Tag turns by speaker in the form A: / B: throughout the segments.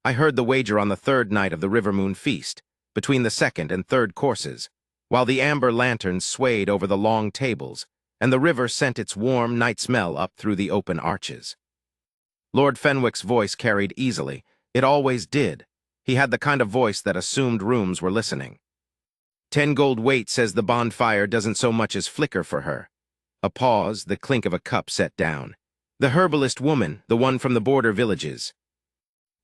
A: I heard the wager on the third night of the River Moon feast, between the second and third courses, while the amber lanterns swayed over the long tables, and the river sent its warm night smell up through the open arches. Lord Fenwick's voice carried easily. It always did. He had the kind of voice that assumed rooms were listening. 10 gold weight says the bonfire doesn't so much as flicker for her. A pause, the clink of a cup set down. The herbalist woman, the one from the border villages.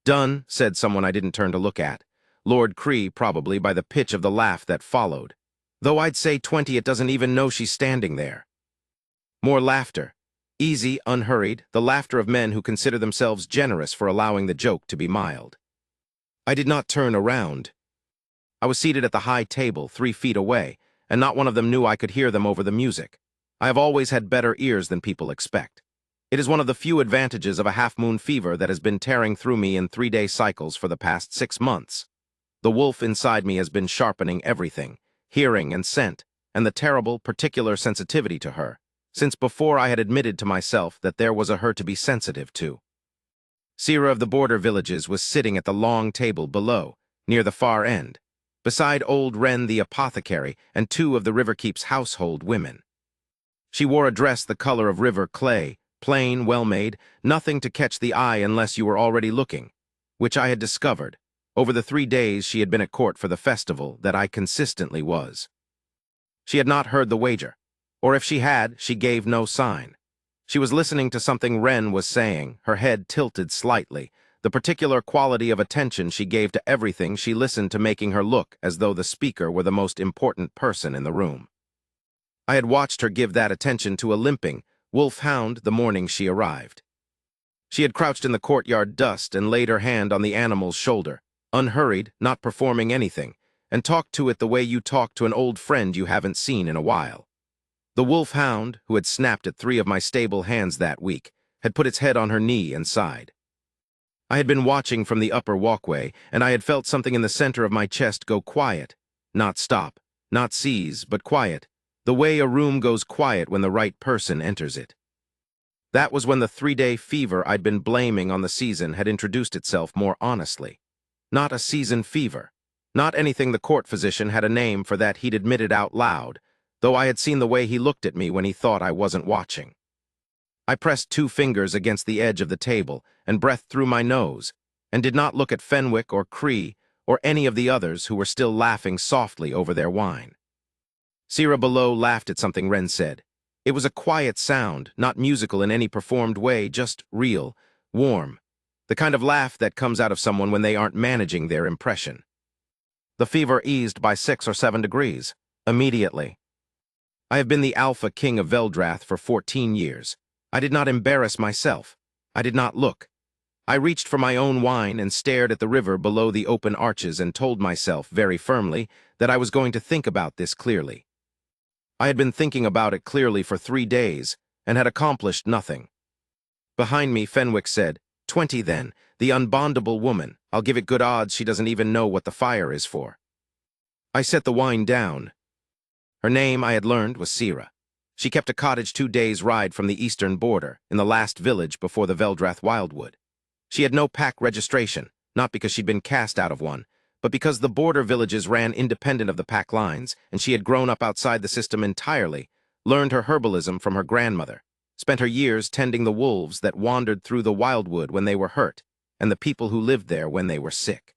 A: Done, said someone I didn't turn to look at. Lord Cree, probably, by the pitch of the laugh that followed. Though I'd say 20, it doesn't even know she's standing there. More laughter. Easy, unhurried, the laughter of men who consider themselves generous for allowing the joke to be mild. I did not turn around. I was seated at the high table, 3 feet away, and not one of them knew I could hear them over the music. I have always had better ears than people expect. It is one of the few advantages of a half-moon fever that has been tearing through me in 3-day cycles for the past 6 months. The wolf inside me has been sharpening everything, hearing and scent, and the terrible, particular sensitivity to her, since before I had admitted to myself that there was a her to be sensitive to. Sira of the border villages was sitting at the long table below, near the far end, beside old Wren the apothecary and 2 of the Riverkeep's household women. She wore a dress the color of river clay, plain, well-made, nothing to catch the eye unless you were already looking, which I had discovered, over the 3 days she had been at court for the festival, that I consistently was. She had not heard the wager, or if she had, she gave no sign. She was listening to something Wren was saying, her head tilted slightly, the particular quality of attention she gave to everything she listened to, making her look as though the speaker were the most important person in the room. I had watched her give that attention to a limping wolf-hound the morning she arrived. She had crouched in the courtyard dust and laid her hand on the animal's shoulder, unhurried, not performing anything, and talked to it the way you talk to an old friend you haven't seen in a while. The wolf-hound, who had snapped at 3 of my stable hands that week, had put its head on her knee and sighed. I had been watching from the upper walkway, and I had felt something in the center of my chest go quiet, not stop, not seize, but quiet, the way a room goes quiet when the right person enters it. That was when the 3-day fever I'd been blaming on the season had introduced itself more honestly. Not a season fever. Not anything the court physician had a name for that he'd admitted out loud, though I had seen the way he looked at me when he thought I wasn't watching. I pressed 2 fingers against the edge of the table and breathed through my nose, and did not look at Fenwick or Cree or any of the others who were still laughing softly over their wine. Sira below laughed at something Wren said. It was a quiet sound, not musical in any performed way, just real, warm, the kind of laugh that comes out of someone when they aren't managing their impression. The fever eased by 6 or 7 degrees, immediately. I have been the Alpha King of Veldrath for 14 years. I did not embarrass myself. I did not look. I reached for my own wine and stared at the river below the open arches and told myself very firmly that I was going to think about this clearly. I had been thinking about it clearly for 3 days and had accomplished nothing. Behind me, Fenwick said, 20 then, the unbondable woman. I'll give it good odds she doesn't even know what the fire is for. I set the wine down. Her name, I had learned, was Sira. She kept a cottage 2 days' ride from the eastern border, in the last village before the Veldrath Wildwood. She had no pack registration, not because she'd been cast out of one, but because the border villages ran independent of the pack lines, and she had grown up outside the system entirely, learned her herbalism from her grandmother, spent her years tending the wolves that wandered through the wildwood when they were hurt, and the people who lived there when they were sick.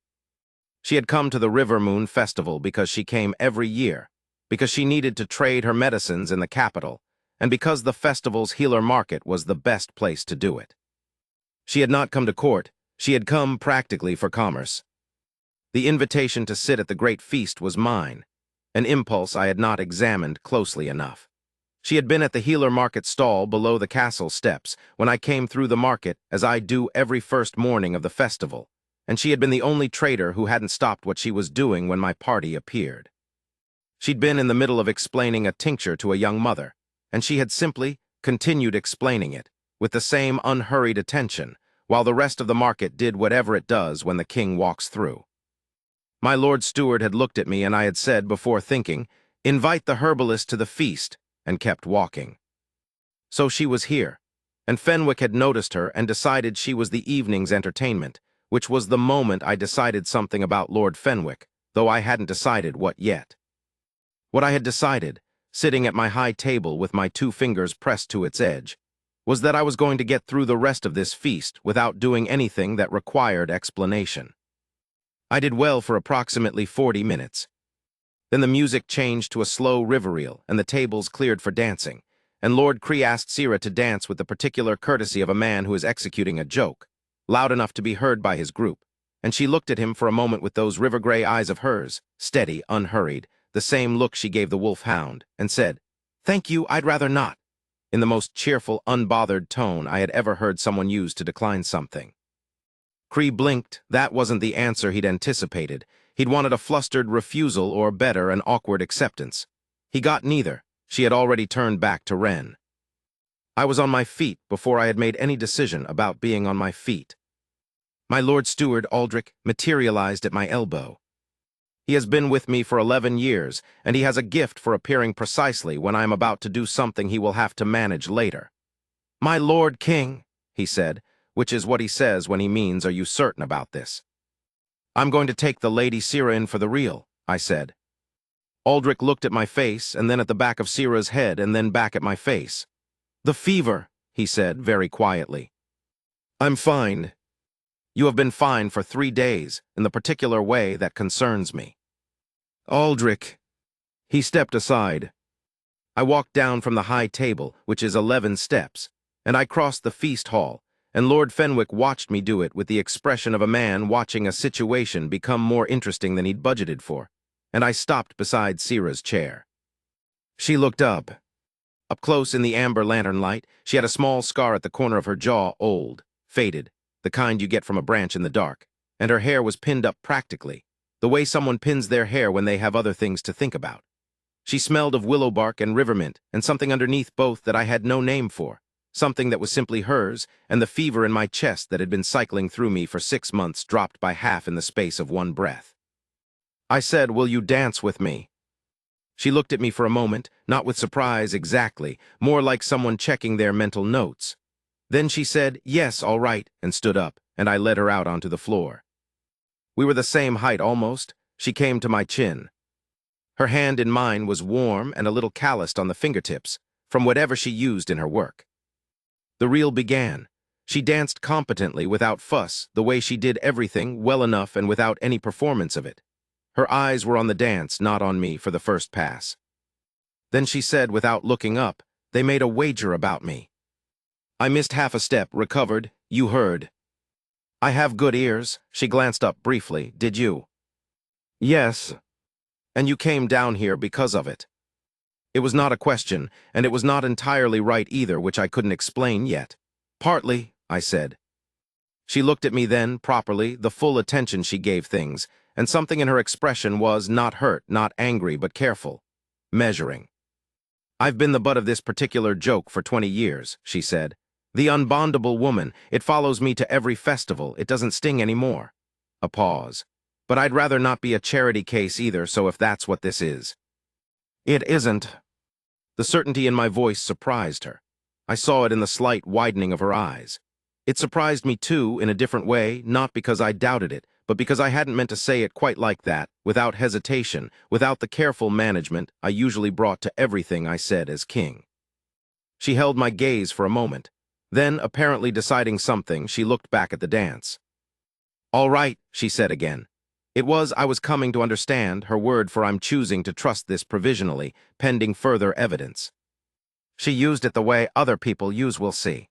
A: She had come to the River Moon Festival because she came every year, because she needed to trade her medicines in the capital, and because the festival's healer market was the best place to do it. She had not come to court, she had come practically for commerce. The invitation to sit at the great feast was mine, an impulse I had not examined closely enough. She had been at the healer market stall below the castle steps when I came through the market, as I do every first morning of the festival, and she had been the only trader who hadn't stopped what she was doing when my party appeared. She'd been in the middle of explaining a tincture to a young mother, and she had simply continued explaining it, with the same unhurried attention, while the rest of the market did whatever it does when the king walks through. My Lord Steward had looked at me and I had said, before thinking, "Invite the herbalist to the feast," and kept walking. So she was here, and Fenwick had noticed her and decided she was the evening's entertainment, which was the moment I decided something about Lord Fenwick, though I hadn't decided what yet. What I had decided, sitting at my high table with my 2 fingers pressed to its edge, was that I was going to get through the rest of this feast without doing anything that required explanation. I did well for approximately 40 minutes. Then the music changed to a slow river reel, and the tables cleared for dancing, and Lord Cree asked Sira to dance with the particular courtesy of a man who is executing a joke, loud enough to be heard by his group, and she looked at him for a moment with those river-gray eyes of hers, steady, unhurried, the same look she gave the wolf-hound, and said, "Thank you, I'd rather not," in the most cheerful, unbothered tone I had ever heard someone use to decline something. Cree blinked. That wasn't the answer he'd anticipated. He'd wanted a flustered refusal or, better, an awkward acceptance. He got neither. She had already turned back to Wren. I was on my feet before I had made any decision about being on my feet. My Lord Steward, Aldrich, materialized at my elbow. He has been with me for 11 years, and he has a gift for appearing precisely when I am about to do something he will have to manage later. "My Lord King," he said, which is what he says when he means, "Are you certain about this?" "I'm going to take the Lady Sira in for the real," I said. Aldrich looked at my face, and then at the back of Sira's head, and then back at my face. "The fever," he said very quietly. "I'm fine. You have been fine for 3 days, in the particular way that concerns me." "Aldrich." He stepped aside. I walked down from the high table, which is 11 steps, and I crossed the feast hall, and Lord Fenwick watched me do it with the expression of a man watching a situation become more interesting than he'd budgeted for, and I stopped beside Sira's chair. She looked up. Up close in the amber lantern light, she had a small scar at the corner of her jaw, old, faded, the kind you get from a branch in the dark, and her hair was pinned up practically, the way someone pins their hair when they have other things to think about. She smelled of willow bark and rivermint, and something underneath both that I had no name for, something that was simply hers, and the fever in my chest that had been cycling through me for 6 months dropped by half in the space of one breath. I said, "Will you dance with me?" She looked at me for a moment, not with surprise exactly, more like someone checking their mental notes. Then she said, "Yes, all right," and stood up, and I led her out onto the floor. We were the same height almost. She came to my chin. Her hand in mine was warm and a little calloused on the fingertips, from whatever she used in her work. The reel began. She danced competently, without fuss, the way she did everything well enough and without any performance of it. Her eyes were on the dance, not on me, for the first pass. Then she said, without looking up, "They made a wager about me." I missed half a step, recovered. "You heard." "I have good ears." She glanced up briefly. "Did you?" "Yes." "And you came down here because of it?" It was not a question, and it was not entirely right either, which I couldn't explain yet. "Partly," I said. She looked at me then, properly, the full attention she gave things, and something in her expression was not hurt, not angry, but careful, measuring. "I've been the butt of this particular joke for 20 years, she said. "The unbondable woman. It follows me to every festival. It doesn't sting anymore." A pause. "But I'd rather not be a charity case either, so if that's what this is." "It isn't." The certainty in my voice surprised her. I saw it in the slight widening of her eyes. It surprised me too, in a different way, not because I doubted it, but because I hadn't meant to say it quite like that, without hesitation, without the careful management I usually brought to everything I said as king. She held my gaze for a moment. Then, apparently deciding something, she looked back at the dance. "All right," she said again. It was, I was coming to understand, her word for I'm choosing to trust this provisionally, pending further evidence. She used it the way other people use, we'll see.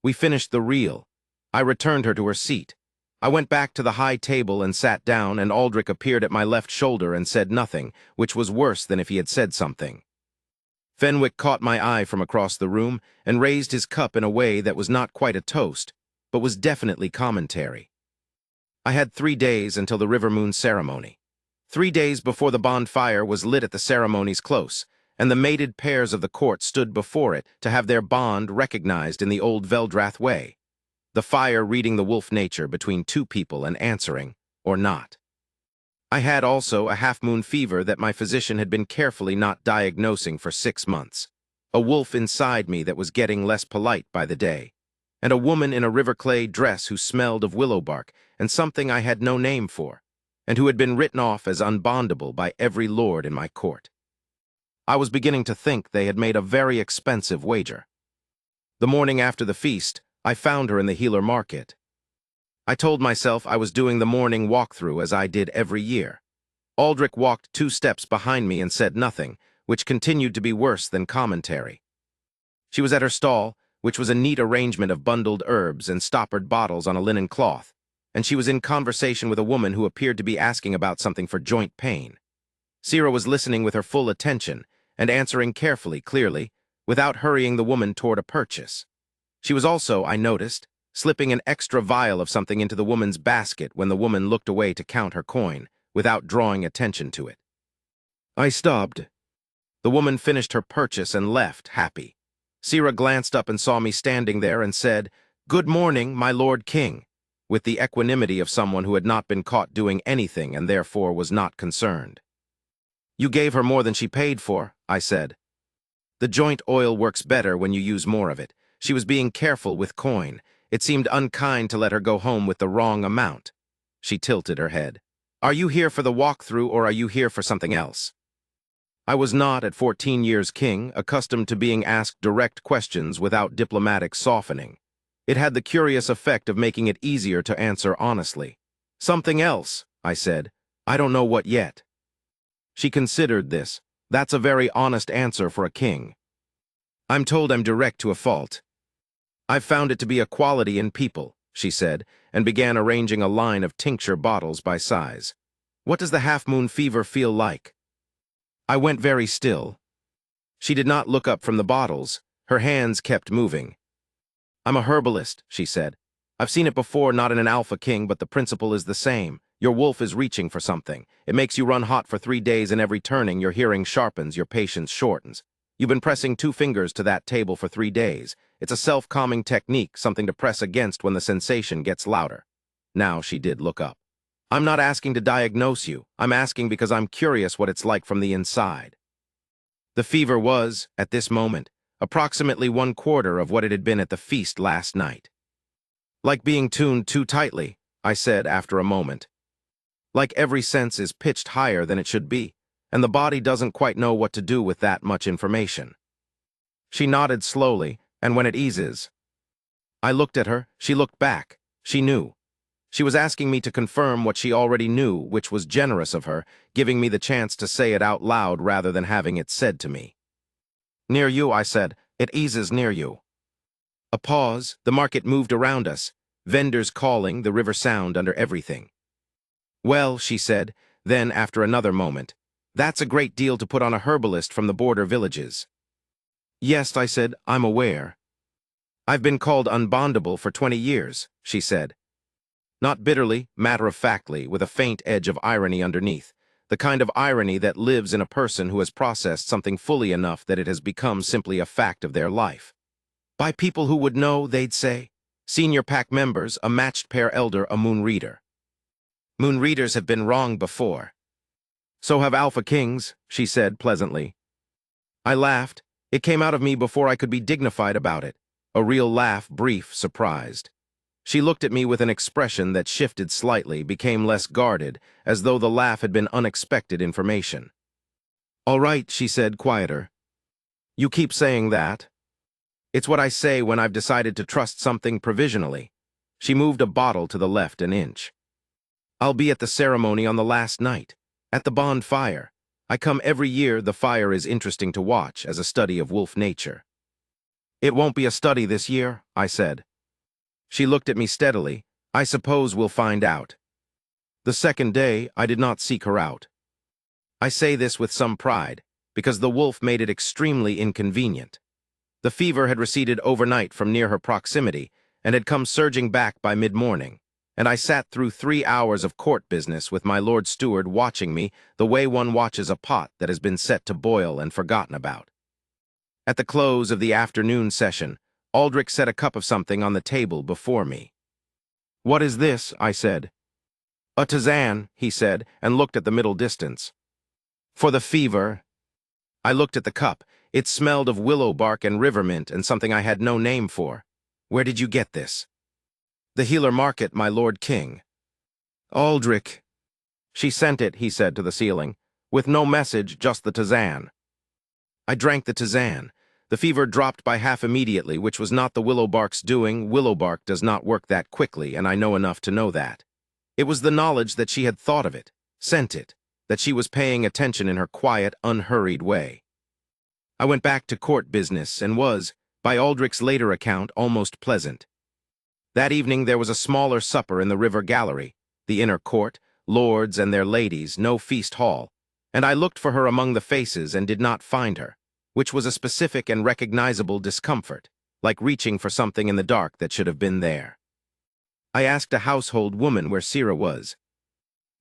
A: We finished the reel. I returned her to her seat. I went back to the high table and sat down, and Aldrich appeared at my left shoulder and said nothing, which was worse than if he had said something. Fenwick caught my eye from across the room and raised his cup in a way that was not quite a toast, but was definitely commentary. I had 3 days until the River Moon ceremony. 3 days before the bonfire was lit at the ceremony's close, and the mated pairs of the court stood before it to have their bond recognized in the old Veldrath way, the fire reading the wolf nature between 2 people and answering, or not. I had also a half-moon fever that my physician had been carefully not diagnosing for 6 months, a wolf inside me that was getting less polite by the day, and a woman in a river clay dress who smelled of willow bark and something I had no name for, and who had been written off as unbondable by every lord in my court. I was beginning to think they had made a very expensive wager. The morning after the feast, I found her in the Healer Market. I told myself I was doing the morning walkthrough as I did every year. Aldrich walked 2 steps behind me and said nothing, which continued to be worse than commentary. She was at her stall, which was a neat arrangement of bundled herbs and stoppered bottles on a linen cloth, and she was in conversation with a woman who appeared to be asking about something for joint pain. Sira was listening with her full attention and answering carefully, clearly, without hurrying the woman toward a purchase. She was also, I noticed, slipping an extra vial of something into the woman's basket when the woman looked away to count her coin, without drawing attention to it. I stopped. The woman finished her purchase and left, happy. Sira glanced up and saw me standing there and said, "Good morning, my Lord King," with the equanimity of someone who had not been caught doing anything and therefore was not concerned. "You gave her more than she paid for," I said. "The joint oil works better when you use more of it. She was being careful with coin. It seemed unkind to let her go home with the wrong amount." She tilted her head. "Are you here for the walkthrough or are you here for something else?" I was not, at 14 years king, accustomed to being asked direct questions without diplomatic softening. It had the curious effect of making it easier to answer honestly. "Something else," I said. "I don't know what yet." She considered this. "That's a very honest answer for a king." "I'm told I'm direct to a fault." "I've found it to be a quality in people," she said, and began arranging a line of tincture bottles by size. "What does the half-moon fever feel like?" I went very still. She did not look up from the bottles. Her hands kept moving. "I'm a herbalist," she said. "I've seen it before, not in an alpha king, but the principle is the same. Your wolf is reaching for something. It makes you run hot for 3 days, and every turning your hearing sharpens, your patience shortens. You've been pressing 2 fingers to that table for 3 days. It's a self-calming technique, something to press against when the sensation gets louder." Now she did look up. "I'm not asking to diagnose you. I'm asking because I'm curious what it's like from the inside." The fever was, at this moment, approximately 1/4 of what it had been at the feast last night. "Like being tuned too tightly," I said after a moment. "Like every sense is pitched higher than it should be, and the body doesn't quite know what to do with that much information." She nodded slowly, and when it eases. I looked at her, she looked back. She knew. She was asking me to confirm what she already knew, which was generous of her, giving me the chance to say it out loud rather than having it said to me. "Near you," I said. "It eases near you." A pause. The market moved around us. Vendors calling, the river sound under everything. "Well," she said, then after another moment, "That's a great deal to put on a herbalist from the border villages." "Yes," I said, "I'm aware." "I've been called unbondable for 20 years, she said. Not bitterly, matter-of-factly, with a faint edge of irony underneath, the kind of irony that lives in a person who has processed something fully enough that it has become simply a fact of their life. "By people who would know," they'd say. "Senior pack members, a matched pair elder, a moon reader." "Moon readers have been wrong before." "So have alpha kings," she said pleasantly. I laughed. It came out of me before I could be dignified about it. A real laugh, brief, surprised. She looked at me with an expression that shifted slightly, became less guarded, as though the laugh had been unexpected information. "All right," she said, quieter. "You keep saying that." "It's what I say when I've decided to trust something provisionally." She moved a bottle to the left an inch. "I'll be at the ceremony on the last night. At the bonfire. I come every year. The fire is interesting to watch as a study of wolf nature." "It won't be a study this year," I said. She looked at me steadily. "I suppose we'll find out." The second day, I did not seek her out. I say this with some pride, because the wolf made it extremely inconvenient. The fever had receded overnight from near her proximity and had come surging back by mid-morning, and I sat through 3 hours of court business with my Lord Steward watching me the way one watches a pot that has been set to boil and forgotten about. At the close of the afternoon session, Aldrich set a cup of something on the table before me. "What is this?" I said. "A tisane," he said, and looked at the middle distance. "For the fever." I looked at the cup. It smelled of willow bark and river mint and something I had no name for. Where did you get this? The healer market, my lord king. Aldrich. She sent it, he said to the ceiling, with no message, just the tisane. I drank the tisane. The fever dropped by half immediately, which was not the willow bark's doing. Willow bark does not work that quickly, and I know enough to know that. It was the knowledge that she had thought of it, sent it, that she was paying attention in her quiet, unhurried way. I went back to court business and was, by Aldrich's later account, almost pleasant. That evening there was a smaller supper in the river gallery, the inner court, lords and their ladies, no feast hall, and I looked for her among the faces and did not find her, which was a specific and recognizable discomfort, like reaching for something in the dark that should have been there. I asked a household woman where Sira was.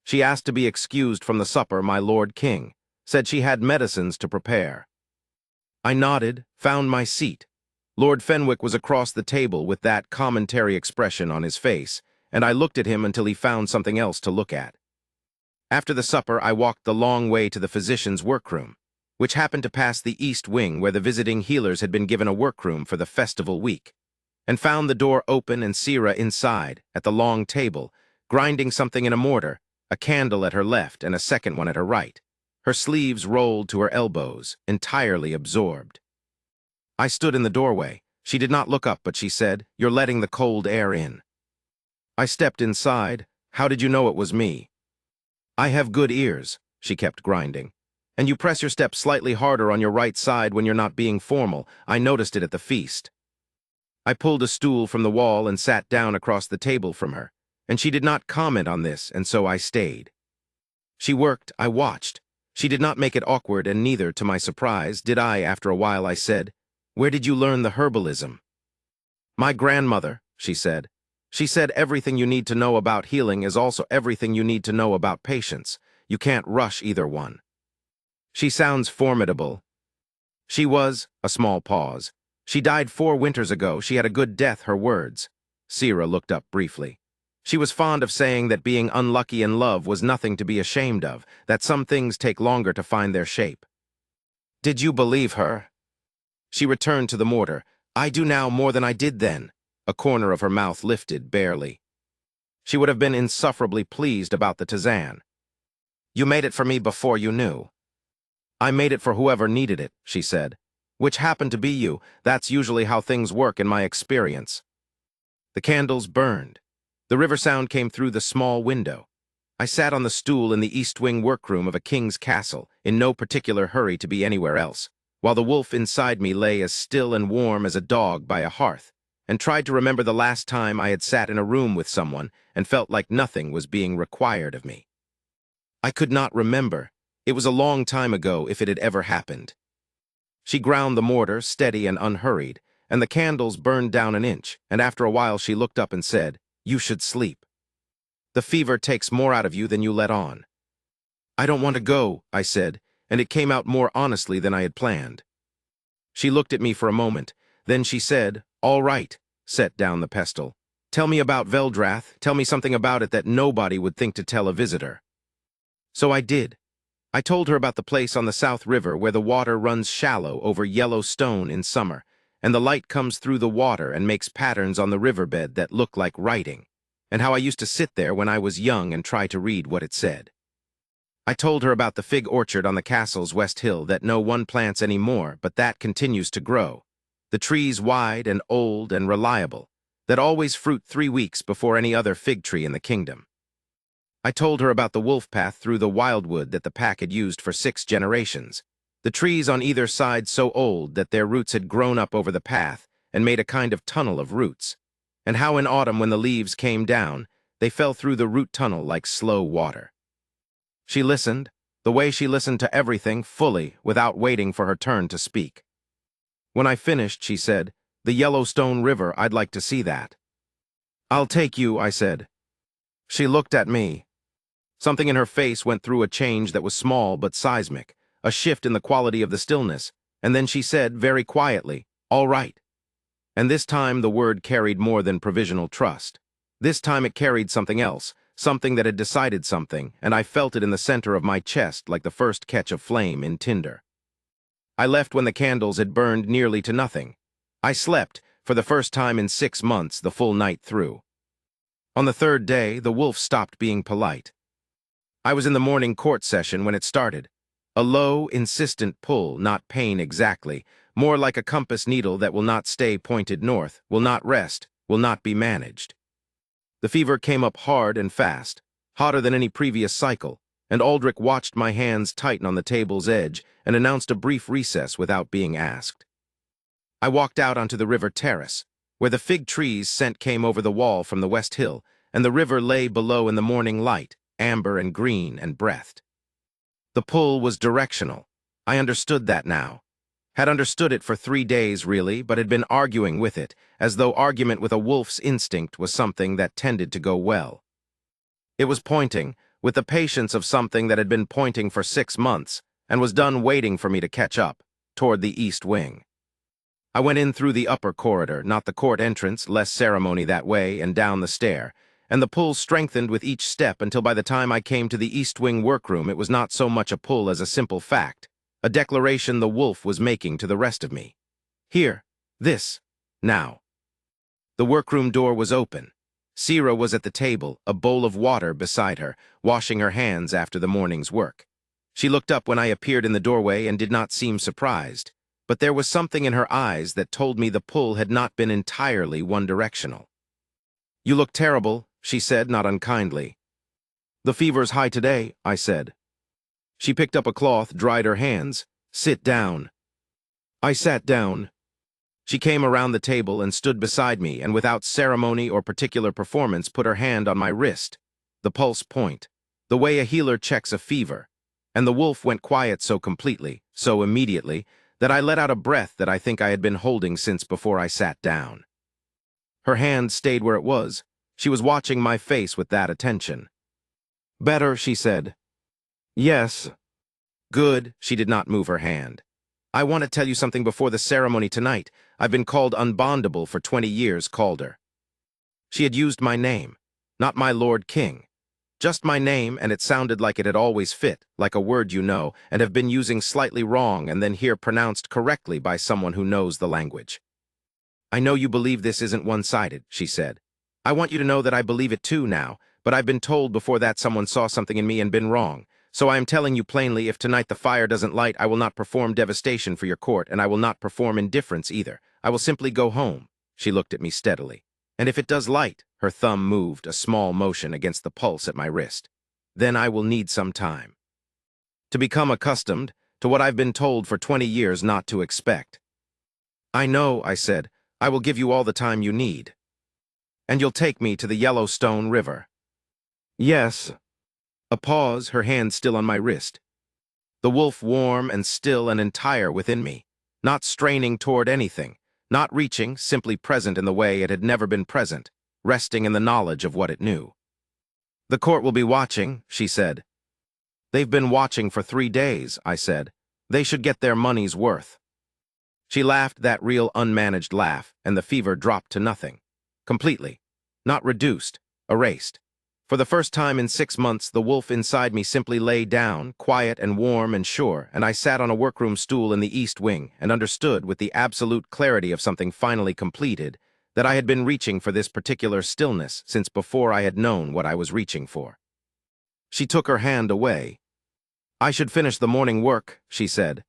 A: She asked to be excused from the supper, my lord king, said she had medicines to prepare. I nodded, found my seat. Lord Fenwick was across the table with that commentary expression on his face, and I looked at him until he found something else to look at. After the supper, I walked the long way to the physician's workroom, which happened to pass the east wing where the visiting healers had been given a workroom for the festival week, and found the door open and Sira inside, at the long table, grinding something in a mortar, a candle at her left and a second one at her right, her sleeves rolled to her elbows, entirely absorbed. I stood in the doorway. She did not look up, but she said, "You're letting the cold air in." I stepped inside. "How did you know it was me?" "I have good ears," she kept grinding. "And you press your step slightly harder on your right side when you're not being formal. I noticed it at the feast." I pulled a stool from the wall and sat down across the table from her, and she did not comment on this, and so I stayed. She worked, I watched. She did not make it awkward, and neither, to my surprise, did I. After a while I said, "Where did you learn the herbalism?" "My grandmother," she said. "She said everything you need to know about healing is also everything you need to know about patience. You can't rush either one." "She sounds formidable." "She was," a small pause. "She died 4 winters ago. She had a good death, her words." Sira looked up briefly. "She was fond of saying that being unlucky in love was nothing to be ashamed of, that some things take longer to find their shape." "Did you believe her?" She returned to the mortar. "I do now more than I did then." A corner of her mouth lifted, barely. She would have been insufferably pleased about the tisane. "You made it for me before you knew." "I made it for whoever needed it," she said. "Which happened to be you. That's usually how things work in my experience." The candles burned. The river sound came through the small window. I sat on the stool in the east wing workroom of a king's castle, in no particular hurry to be anywhere else, while the wolf inside me lay as still and warm as a dog by a hearth, and tried to remember the last time I had sat in a room with someone and felt like nothing was being required of me. I could not remember. It was a long time ago, if it had ever happened. She ground the mortar, steady and unhurried, and the candles burned down an inch, and after a while she looked up and said, "You should sleep. The fever takes more out of you than you let on." "I don't want to go," I said, and it came out more honestly than I had planned. She looked at me for a moment. Then she said, "All right," set down the pestle. "Tell me about Veldrath. Tell me something about it that nobody would think to tell a visitor." So I did. I told her about the place on the South River where the water runs shallow over yellow stone in summer, and the light comes through the water and makes patterns on the riverbed that look like writing, and how I used to sit there when I was young and try to read what it said. I told her about the fig orchard on the castle's west hill that no one plants any more, but that continues to grow. The trees wide and old and reliable, that always fruit 3 weeks before any other fig tree in the kingdom. I told her about the wolf path through the wildwood that the pack had used for 6 generations, the trees on either side so old that their roots had grown up over the path and made a kind of tunnel of roots, and how in autumn when the leaves came down, they fell through the root tunnel like slow water. She listened, the way she listened to everything, fully, without waiting for her turn to speak. When I finished, she said, "The Yellowstone River, I'd like to see that." "I'll take you," I said. She looked at me. Something in her face went through a change that was small but seismic, a shift in the quality of the stillness, and then she said, very quietly, "All right." And this time the word carried more than provisional trust. This time it carried something else, something that had decided something, and I felt it in the center of my chest like the first catch of flame in tinder. I left when the candles had burned nearly to nothing. I slept, for the first time in 6 months the full night through. On the third day, the wolf stopped being polite. I was in the morning court session when it started. A low, insistent pull, not pain exactly, more like a compass needle that will not stay pointed north, will not rest, will not be managed. The fever came up hard and fast, hotter than any previous cycle, and Aldrich watched my hands tighten on the table's edge and announced a brief recess without being asked. I walked out onto the river terrace, where the fig trees' scent came over the wall from the west hill, and the river lay below in the morning light, amber and green and breathed. The pull was directional. I understood that now. Had understood it for 3 days, really, but had been arguing with it, as though argument with a wolf's instinct was something that tended to go well. It was pointing, with the patience of something that had been pointing for 6 months, and was done waiting for me to catch up, toward the east wing. I went in through the upper corridor, not the court entrance, less ceremony that way, and down the stair, and the pull strengthened with each step until by the time I came to the east wing workroom it was not so much a pull as a simple fact, a declaration the wolf was making to the rest of me. Here, this, now. The workroom door was open. Sira was at the table, a bowl of water beside her, washing her hands after the morning's work. She looked up when I appeared in the doorway and did not seem surprised, but there was something in her eyes that told me the pull had not been entirely one-directional. "You look terrible," she said, not unkindly. "The fever's high today," I said. She picked up a cloth, dried her hands. "Sit down." I sat down. She came around the table and stood beside me, and without ceremony or particular performance put her hand on my wrist, the pulse point, the way a healer checks a fever, and the wolf went quiet so completely, so immediately, that I let out a breath that I think I had been holding since before I sat down. Her hand stayed where it was. She was watching my face with that attention. "Better," she said. "Yes." "Good." She did not move her hand. "I want to tell you something before the ceremony tonight. I've been called Unbondable for 20 years, Calder." She had used my name, not my Lord King. Just my name, and it sounded like it had always fit, like a word you know, and have been using slightly wrong and then hear pronounced correctly by someone who knows the language. "I know you believe this isn't one-sided," she said. "I want you to know that I believe it too now, but I've been told before that someone saw something in me and been wrong. So I am telling you plainly, if tonight the fire doesn't light, I will not perform devastation for your court, and I will not perform indifference either. I will simply go home." She looked at me steadily. "And if it does light," her thumb moved, a small motion against the pulse at my wrist, "then I will need some time to become accustomed to what I've been told for 20 years not to expect." "I know," I said. "I will give you all the time you need." "And you'll take me to the Yellowstone River?" "Yes." A pause, her hand still on my wrist. The wolf warm and still and entire within me, not straining toward anything, not reaching, simply present in the way it had never been present, resting in the knowledge of what it knew. "The court will be watching," she said. "They've been watching for 3 days," I said. "They should get their money's worth." She laughed that real unmanaged laugh, and the fever dropped to nothing. Completely. Not reduced, erased. For the first time in 6 months, the wolf inside me simply lay down, quiet and warm and sure, and I sat on a workroom stool in the east wing and understood with the absolute clarity of something finally completed that I had been reaching for this particular stillness since before I had known what I was reaching for. She took her hand away. "I should finish the morning work," she said.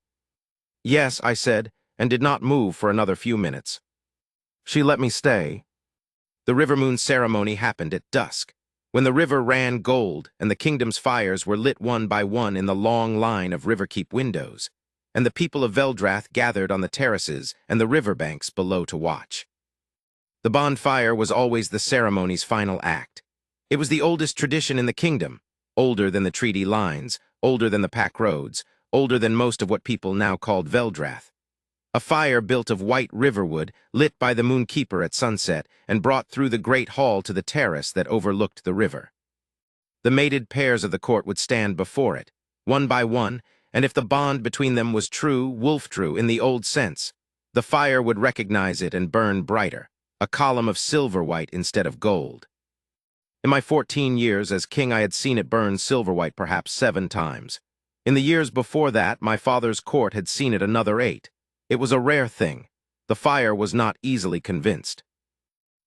A: "Yes," I said, and did not move for another few minutes. She let me stay. The river moon ceremony happened at dusk, when the river ran gold and the kingdom's fires were lit one by one in the long line of Riverkeep windows, and the people of Veldrath gathered on the terraces and the riverbanks below to watch. The bonfire was always the ceremony's final act. It was the oldest tradition in the kingdom, older than the treaty lines, older than the pack roads, older than most of what people now called Veldrath. A fire built of white riverwood, lit by the moonkeeper at sunset, and brought through the great hall to the terrace that overlooked the river. The mated pairs of the court would stand before it, one by one, and if the bond between them was true, wolf-true in the old sense, the fire would recognize it and burn brighter, a column of silver-white instead of gold. In my 14 years as king I had seen it burn silver-white perhaps 7 times. In the years before that, my father's court had seen it another 8. It was a rare thing. The fire was not easily convinced.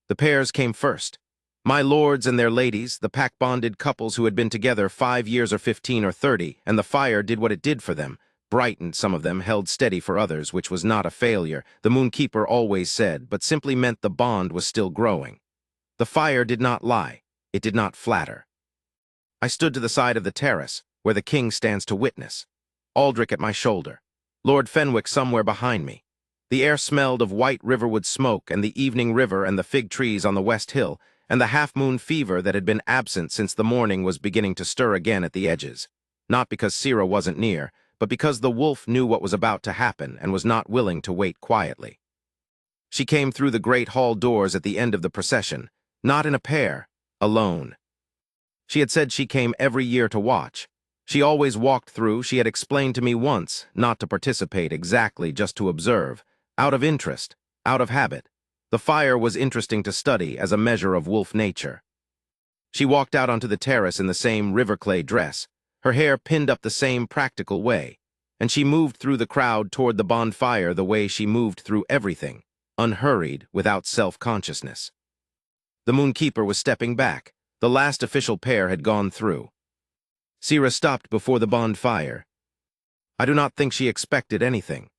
A: The pairs came first. My lords and their ladies, the pack-bonded couples who had been together 5 years or 15 or 30, and the fire did what it did for them, brightened some of them, held steady for others, which was not a failure, the Moonkeeper always said, but simply meant the bond was still growing. The fire did not lie. It did not flatter. I stood to the side of the terrace, where the king stands to witness. Aldrich at my shoulder. Lord Fenwick somewhere behind me. The air smelled of white riverwood smoke and the evening river and the fig trees on the west hill, and the half-moon fever that had been absent since the morning was beginning to stir again at the edges. Not because Sira wasn't near, but because the wolf knew what was about to happen and was not willing to wait quietly. She came through the great hall doors at the end of the procession, not in a pair, alone. She had said she came every year to watch. She always walked through, she had explained to me once, not to participate exactly, just to observe, out of interest, out of habit. The fire was interesting to study as a measure of wolf nature. She walked out onto the terrace in the same river-clay dress, her hair pinned up the same practical way, and she moved through the crowd toward the bonfire the way she moved through everything, unhurried, without self-consciousness. The Moonkeeper was stepping back. The last official pair had gone through. Sira stopped before the bonfire. I do not think she expected anything.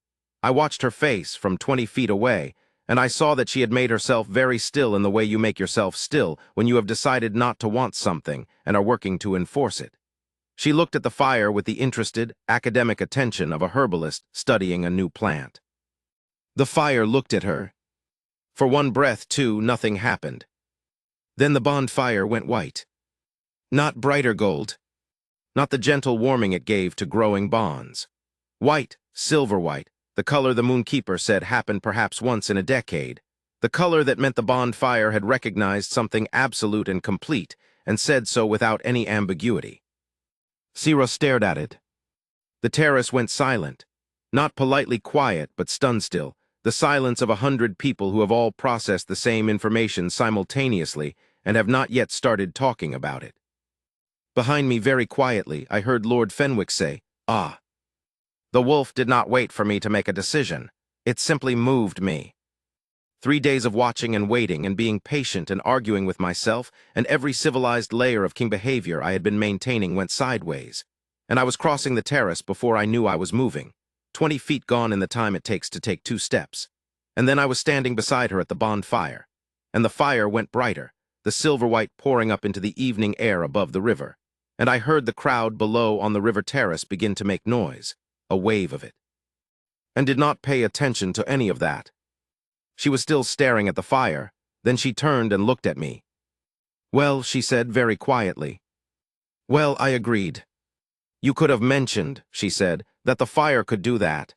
A: I watched her face from 20 feet away, and I saw that she had made herself very still in the way you make yourself still when you have decided not to want something and are working to enforce it. She looked at the fire with the interested, academic attention of a herbalist studying a new plant. The fire looked at her. For one breath, too, nothing happened. Then the bonfire went white. Not brighter gold. Not the gentle warming it gave to growing bonds. White, silver white, the color the Moonkeeper said happened perhaps once in a decade. The color that meant the bonfire had recognized something absolute and complete, and said so without any ambiguity. Sira stared at it. The terrace went silent. Not politely quiet, but stunned still. The silence of 100 people who have all processed the same information simultaneously and have not yet started talking about it. Behind me, very quietly, I heard Lord Fenwick say, "Ah." The wolf did not wait for me to make a decision. It simply moved me. 3 days of watching and waiting and being patient and arguing with myself, and every civilized layer of king behavior I had been maintaining went sideways. And I was crossing the terrace before I knew I was moving. 20 feet gone in the time it takes to take 2 steps. And then I was standing beside her at the bonfire. And the fire went brighter, the silver white pouring up into the evening air above the river. And I heard the crowd below on the river terrace begin to make noise, a wave of it. And did not pay attention to any of that. She was still staring at the fire. Then she turned and looked at me. "Well," she said very quietly. "Well," I agreed. "You could have mentioned," she said, "that the fire could do that."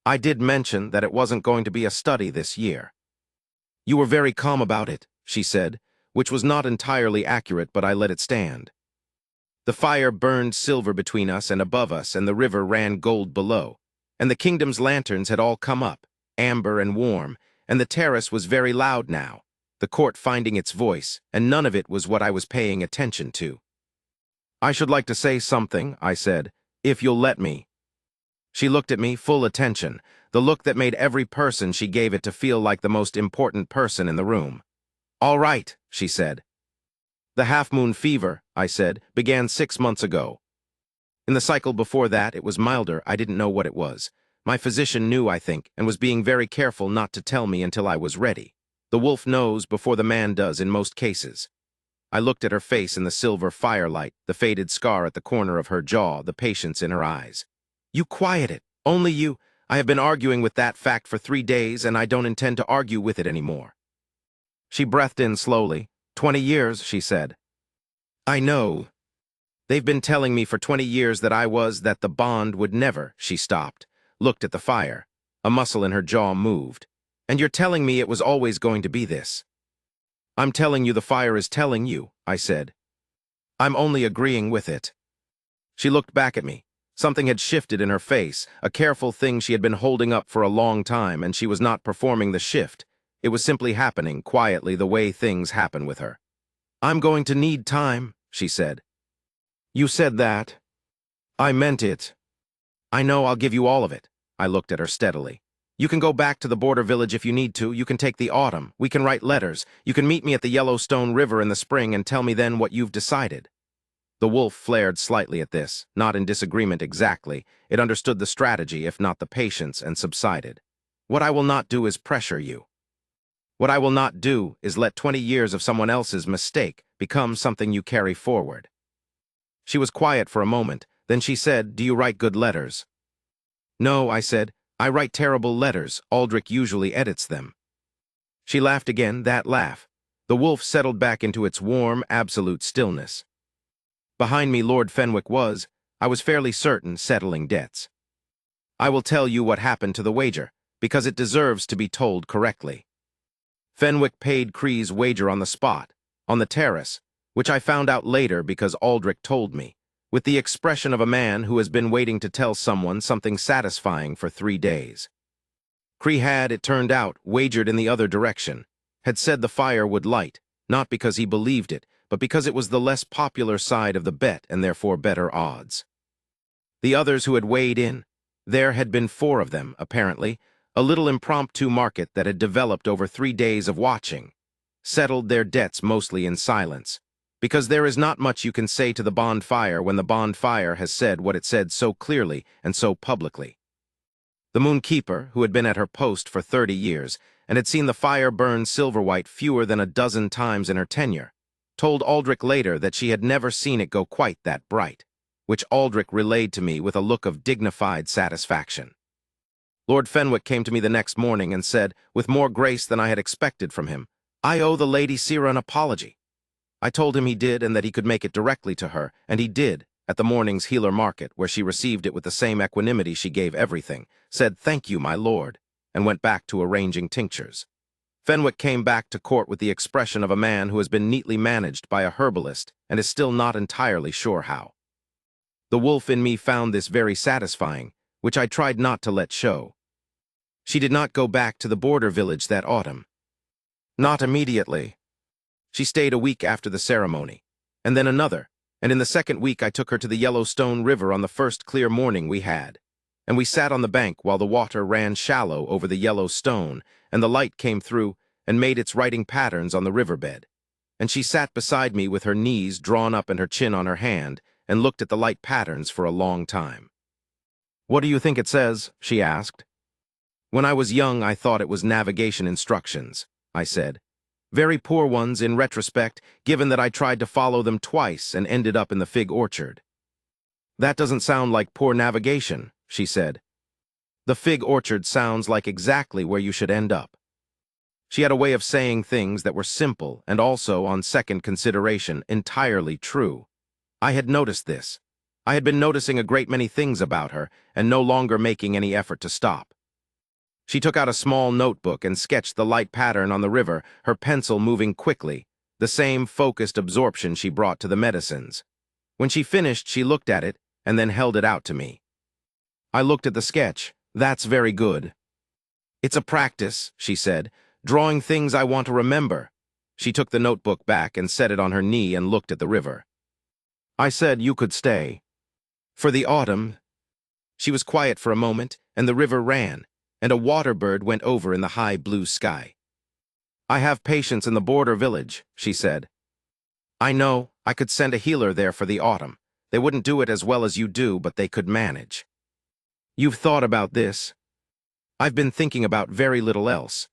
A: I did mention that it wasn't going to be a study this year. "You were very calm about it," she said, which was not entirely accurate, but I let it stand. The fire burned silver between us and above us, and the river ran gold below. And the kingdom's lanterns had all come up, amber and warm, and the terrace was very loud now, the court finding its voice, and none of it was what I was paying attention to. "I should like to say something," I said, "if you'll let me." She looked at me, full attention, the look that made every person she gave it to feel like the most important person in the room. "All right," she said. "The half-moon fever," I said, "began 6 months ago. In the cycle before that, it was milder. I didn't know what it was. My physician knew, I think, and was being very careful not to tell me until I was ready. The wolf knows before the man does in most cases." I looked at her face in the silver firelight, the faded scar at the corner of her jaw, the patience in her eyes. "You quiet it. Only you. I have been arguing with that fact for 3 days, and I don't intend to argue with it anymore." She breathed in slowly. 20 years, she said. "I know. They've been telling me for 20 years that the bond would never," she stopped, looked at the fire. A muscle in her jaw moved. "And you're telling me it was always going to be this." "I'm telling you the fire is telling you," I said. "I'm only agreeing with it." She looked back at me. Something had shifted in her face, a careful thing she had been holding up for a long time, and she was not performing the shift. It was simply happening, quietly, the way things happen with her. "I'm going to need time," she said. "You said that." "I meant it." "I know, I'll give you all of it." I looked at her steadily. You can go back to the border village if you need to. You can take the autumn. We can write letters. You can meet me at the Yellowstone River in the spring and tell me then what you've decided." The wolf flared slightly at this, not in disagreement exactly. It understood the strategy, if not the patience, and subsided. "What I will not do is pressure you. What I will not do is let 20 years of someone else's mistake become something you carry forward." She was quiet for a moment. Then she said, "Do you write good letters?" "No," I said. "I write terrible letters. Aldrich usually edits them." She laughed again, that laugh. The wolf settled back into its warm, absolute stillness. Behind me Lord Fenwick was, I was fairly certain, settling debts. I will tell you what happened to the wager, because it deserves to be told correctly. Fenwick paid Cree's wager on the spot, on the terrace, which I found out later because Aldrich told me, with the expression of a man who has been waiting to tell someone something satisfying for 3 days. Cree had, it turned out, wagered in the other direction, had said the fire would light, not because he believed it, but because it was the less popular side of the bet and therefore better odds. The others who had weighed in, there had been 4 of them, apparently, a little impromptu market that had developed over 3 days of watching, settled their debts mostly in silence, because there is not much you can say to the bonfire when the bonfire has said what it said so clearly and so publicly. The moonkeeper, who had been at her post for 30 years and had seen the fire burn silver-white fewer than a dozen times in her tenure, told Aldrich later that she had never seen it go quite that bright, which Aldrich relayed to me with a look of dignified satisfaction. Lord Fenwick came to me the next morning and said, with more grace than I had expected from him, "I owe the Lady Sira an apology." I told him he did and that he could make it directly to her, and he did, at the morning's healer market, where she received it with the same equanimity she gave everything, said, "Thank you, my lord," and went back to arranging tinctures. Fenwick came back to court with the expression of a man who has been neatly managed by a herbalist and is still not entirely sure how. The wolf in me found this very satisfying, which I tried not to let show. She did not go back to the border village that autumn. Not immediately. She stayed a week after the ceremony, and then another, and in the second week I took her to the Yellowstone River on the first clear morning we had, and we sat on the bank while the water ran shallow over the yellow stone, and the light came through and made its writing patterns on the riverbed, and she sat beside me with her knees drawn up and her chin on her hand, and looked at the light patterns for a long time. "What do you think it says?" she asked. "When I was young, I thought it was navigation instructions," I said. "Very poor ones in retrospect, given that I tried to follow them twice and ended up in the fig orchard." "That doesn't sound like poor navigation," she said. "The fig orchard sounds like exactly where you should end up." She had a way of saying things that were simple and also, on second consideration, entirely true. I had noticed this. I had been noticing a great many things about her and no longer making any effort to stop. She took out a small notebook and sketched the light pattern on the river, her pencil moving quickly, the same focused absorption she brought to the medicines. When she finished, she looked at it and then held it out to me. I looked at the sketch. "That's very good." "It's a practice," she said, "drawing things I want to remember." She took the notebook back and set it on her knee and looked at the river. I said you could stay. "For the autumn." She was quiet for a moment, and the river ran, and a water bird went over in the high blue sky. "I have patients in the border village," she said. "I know. I could send a healer there for the autumn. They wouldn't do it as well as you do, but they could manage." "You've thought about this?" "I've been thinking about very little else."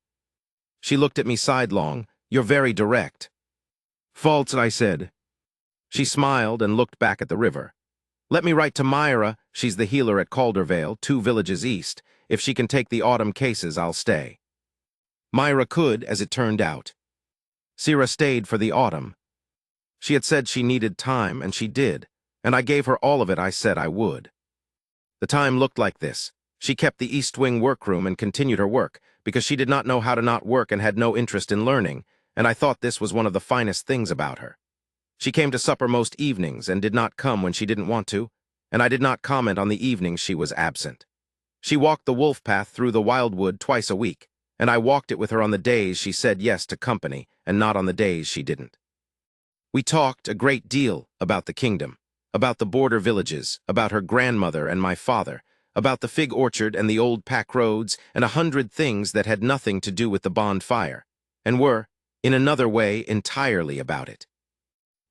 A: She looked at me sidelong. "You're very direct." "Faults," I said. She smiled and looked back at the river. "Let me write to Myra, she's the healer at Caldervale, 2 villages east. If she can take the autumn cases, I'll stay." Myra could, as it turned out. Sira stayed for the autumn. She had said she needed time, and she did, and I gave her all of it I said I would. The time looked like this. She kept the East Wing workroom and continued her work, because she did not know how to not work and had no interest in learning, and I thought this was one of the finest things about her. She came to supper most evenings and did not come when she didn't want to, and I did not comment on the evenings she was absent. She walked the wolf path through the wildwood twice a week, and I walked it with her on the days she said yes to company and not on the days she didn't. We talked a great deal about the kingdom, about the border villages, about her grandmother and my father, about the fig orchard and the old pack roads and 100 things that had nothing to do with the bonfire, and were, in another way, entirely about it.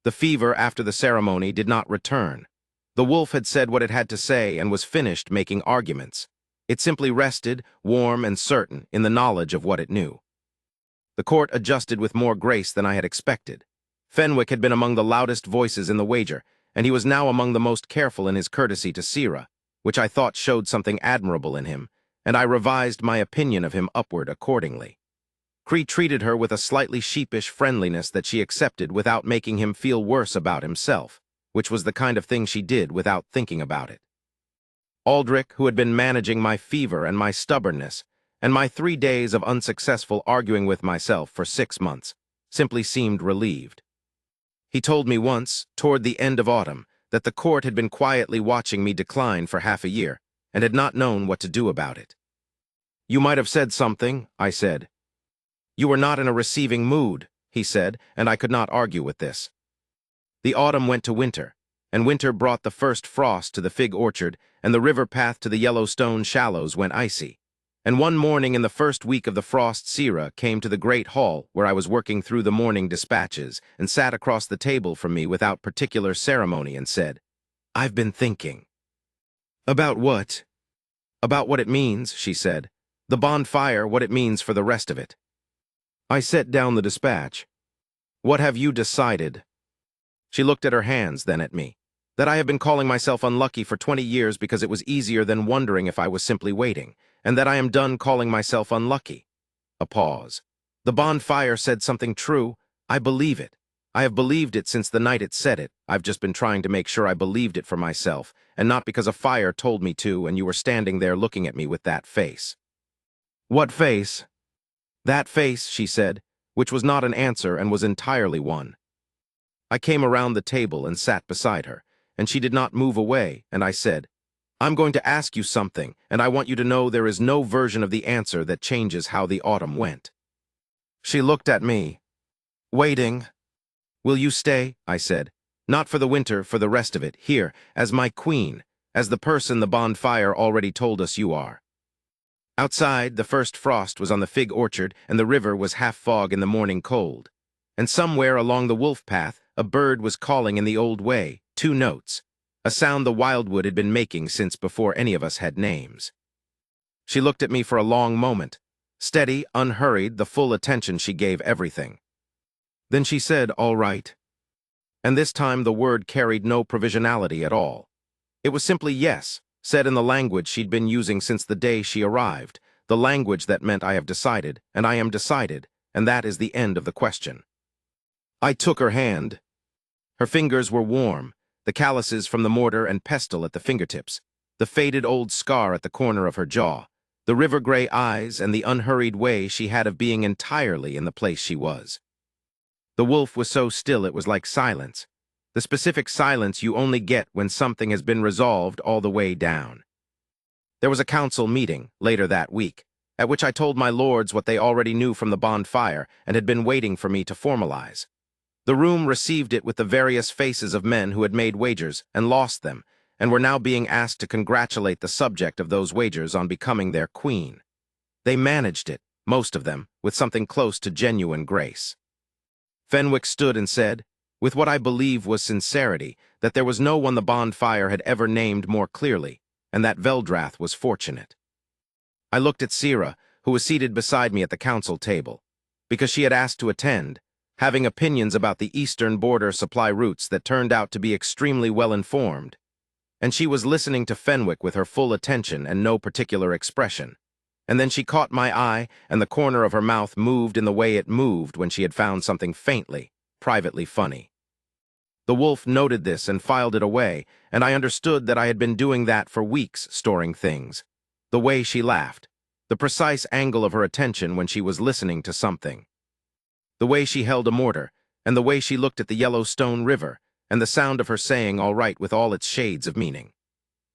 A: The fever after the ceremony did not return. The wolf had said what it had to say and was finished making arguments. It simply rested, warm and certain, in the knowledge of what it knew. The court adjusted with more grace than I had expected. Fenwick had been among the loudest voices in the wager, and he was now among the most careful in his courtesy to Sira, which I thought showed something admirable in him, and I revised my opinion of him upward accordingly. Cree treated her with a slightly sheepish friendliness that she accepted without making him feel worse about himself, which was the kind of thing she did without thinking about it. Aldrich, who had been managing my fever and my stubbornness, and my 3 days of unsuccessful arguing with myself for 6 months, simply seemed relieved. He told me once, toward the end of autumn, that the court had been quietly watching me decline for half a year, and had not known what to do about it. "You might have said something," I said. "You were not in a receiving mood," he said, and I could not argue with this. The autumn went to winter, and winter brought the first frost to the fig orchard, and the river path to the Yellowstone shallows went icy. And one morning in the first week of the frost, Sira came to the great hall where I was working through the morning dispatches and sat across the table from me without particular ceremony and said, "I've been thinking." "About what?" "About what it means," she said. "The bonfire, what it means for the rest of it." I set down the dispatch. "What have you decided?" She looked at her hands, then at me. "That I have been calling myself unlucky for 20 years because it was easier than wondering if I was simply waiting, and that I am done calling myself unlucky." A pause. "The bonfire said something true. I believe it. I have believed it since the night it said it. I've just been trying to make sure I believed it for myself, and not because a fire told me to and you were standing there looking at me with that face." "What face?" "That face," she said, which was not an answer and was entirely one. I came around the table and sat beside her, and she did not move away, and I said, "I'm going to ask you something, and I want you to know there is no version of the answer that changes how the autumn went." She looked at me. "Waiting." "Will you stay?" I said. "Not for the winter, for the rest of it, here, as my queen, as the person the bonfire already told us you are." Outside, the first frost was on the fig orchard, and the river was half fog in the morning cold. And somewhere along the wolf path, a bird was calling in the old way, 2 notes, a sound the wildwood had been making since before any of us had names. She looked at me for a long moment, steady, unhurried, the full attention she gave everything. Then she said, "All right." And this time the word carried no provisionality at all. It was simply yes, said in the language she'd been using since the day she arrived, the language that meant I have decided, and I am decided, and that is the end of the question. I took her hand. Her fingers were warm, the calluses from the mortar and pestle at the fingertips, the faded old scar at the corner of her jaw, the river-gray eyes, and the unhurried way she had of being entirely in the place she was. The wolf was so still it was like silence, the specific silence you only get when something has been resolved all the way down. There was a council meeting, later that week, at which I told my lords what they already knew from the bonfire and had been waiting for me to formalize. The room received it with the various faces of men who had made wagers and lost them, and were now being asked to congratulate the subject of those wagers on becoming their queen. They managed it, most of them, with something close to genuine grace. Fenwick stood and said, with what I believe was sincerity, that there was no one the bonfire had ever named more clearly, and that Veldrath was fortunate. I looked at Sira, who was seated beside me at the council table, because she had asked to attend, having opinions about the eastern border supply routes that turned out to be extremely well-informed, and she was listening to Fenwick with her full attention and no particular expression. And then she caught my eye, and the corner of her mouth moved in the way it moved when she had found something faintly, privately funny. The wolf noted this and filed it away, and I understood that I had been doing that for weeks, storing things. The way she laughed, the precise angle of her attention when she was listening to something. The way she held a mortar, and the way she looked at the Yellowstone River, and the sound of her saying all right with all its shades of meaning.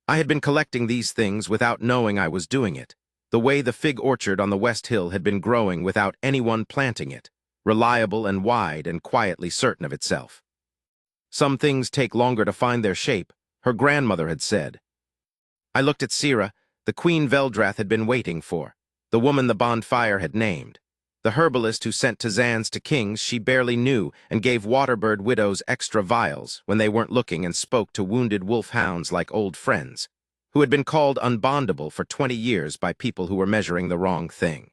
A: I had been collecting these things without knowing I was doing it, the way the fig orchard on the West Hill had been growing without anyone planting it, reliable and wide and quietly certain of itself. Some things take longer to find their shape, her grandmother had said. I looked at Sira, the Queen Veldrath had been waiting for, the woman the bonfire had named. The herbalist who sent tisanes to kings she barely knew and gave waterbird widows extra vials when they weren't looking and spoke to wounded wolfhounds like old friends, who had been called unbondable for 20 years by people who were measuring the wrong thing.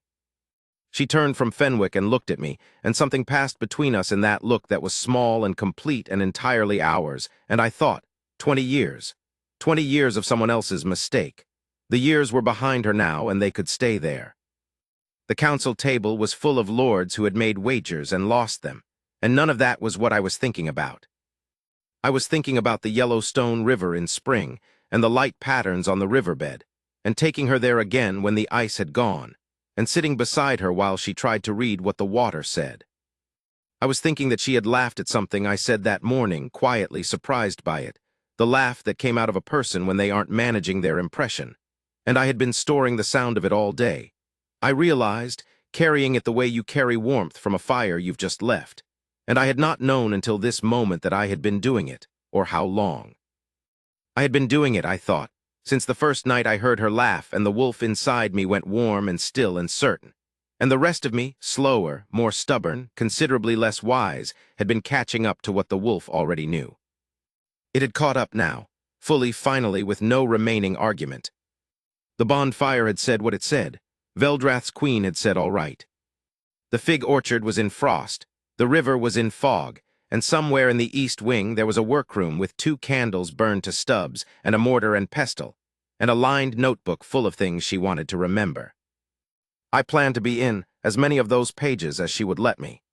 A: She turned from Fenwick and looked at me, and something passed between us in that look that was small and complete and entirely ours, and I thought, 20 years. 20 years of someone else's mistake. The years were behind her now, and they could stay there. The council table was full of lords who had made wagers and lost them, and none of that was what I was thinking about. I was thinking about the Yellowstone River in spring, and the light patterns on the riverbed, and taking her there again when the ice had gone, and sitting beside her while she tried to read what the water said. I was thinking that she had laughed at something I said that morning, quietly surprised by it, the laugh that came out of a person when they aren't managing their impression, and I had been storing the sound of it all day. I realized, carrying it the way you carry warmth from a fire you've just left, and I had not known until this moment that I had been doing it, or how long. I had been doing it, I thought, since the first night I heard her laugh and the wolf inside me went warm and still and certain, and the rest of me, slower, more stubborn, considerably less wise, had been catching up to what the wolf already knew. It had caught up now, fully, finally, with no remaining argument. The bonfire had said what it said. Veldrath's queen had said all right. The fig orchard was in frost, the river was in fog, and somewhere in the east wing there was a workroom with 2 candles burned to stubs and a mortar and pestle, and a lined notebook full of things she wanted to remember. I planned to be in as many of those pages as she would let me.